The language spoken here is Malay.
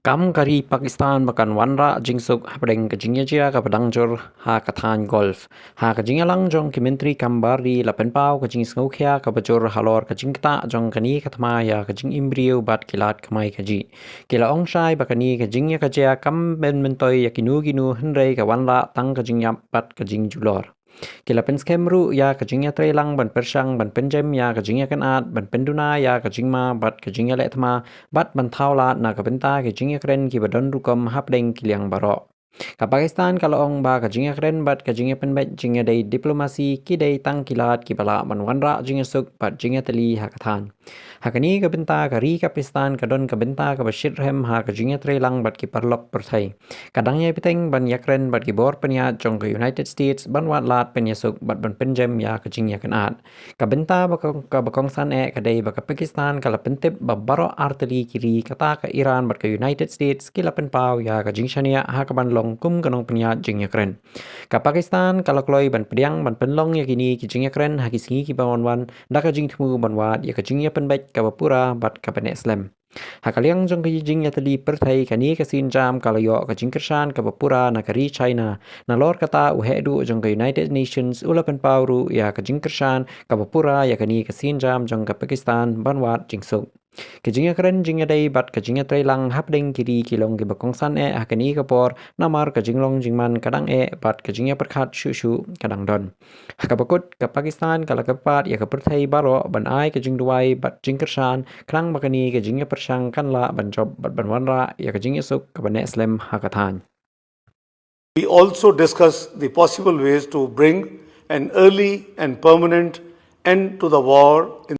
Kam kari Pakistan makan wanra jingsuk hapdeng kejingnya jia ka padangjor ha kathan golf. Ha kejingnya lang jong kimentri kambari lapen pau kejing sngokhya ka bajor halor kejingta jong kani katma ya kejing imbrio bat kilat kamai kaji. Kila ongshai bakani kejingnya kajia kam ben mentoy yakinu ginu henrei ka wanra tang kejingnya bat kejing julor. Kila pen skemru ya kajingnya trelang ban persang ban penjem ya kajingnya kanat ban penduna ya kajingma bat kajingnya letma bat ban thaulat na kabenta kajingnya kren ki badon rukom hapdeng kiliang barok. Ka Pakistan kalau ong ba kajingnya kren bat kajingnya penbet jingnya day diplomasi ki day tang kilat ki bala man wanra jingnya suk bat jingnya teli hakathan. Hakani kabenta kari Pakistan kadon kabenta ka bashir hem ha kajingnya trelang bat ki parlok perthai. Kadangnya piteng ban yakren bat ki bor penya jong ke United States ban wat lat Pyniasuk bat ban penjem ya kajingnya kanat. Kabenta bakong san kadai baka Pakistan kala pentip babaro arteri kiri kata ka Iran bat ke United States kila penpau ya kajing shania ha kaban long kum kanong penya jing yakren. Ka Pakistan kala kloi ban pediang ban penlong ya kini kijing yakren ha kisingi ki banwan da kajing tmu ban wat ya kajing ya penbet ka bapura bat ka pen Islam. Hakaliang jong kajing ya tali perthai kani kasin jam kalau yo kajing kershan ka bapura na kari China na lor kata uhedu jong ka United Nations ulapan pauru ya kajing kershan ka bapura ya kani kasin jam jong ka Pakistan banwat jingsuk. Kajingnya keren jingnya day bat kajingnya trailang hapdeng kiri kilong ki bakong san hakani kapor namar kajinglong jingman kadang bat kajingnya perkhat shu kadang don. Hakabakut ka Pakistan kala kapat ya kaperthai baro ban ai kajing duai bat jingkershan krang bakani kajingnya persang kanla ban job bat ban wanra ya kajingnya suk ka ban Islam hakathan. We also discuss the possible ways to bring an early and permanent end to the war in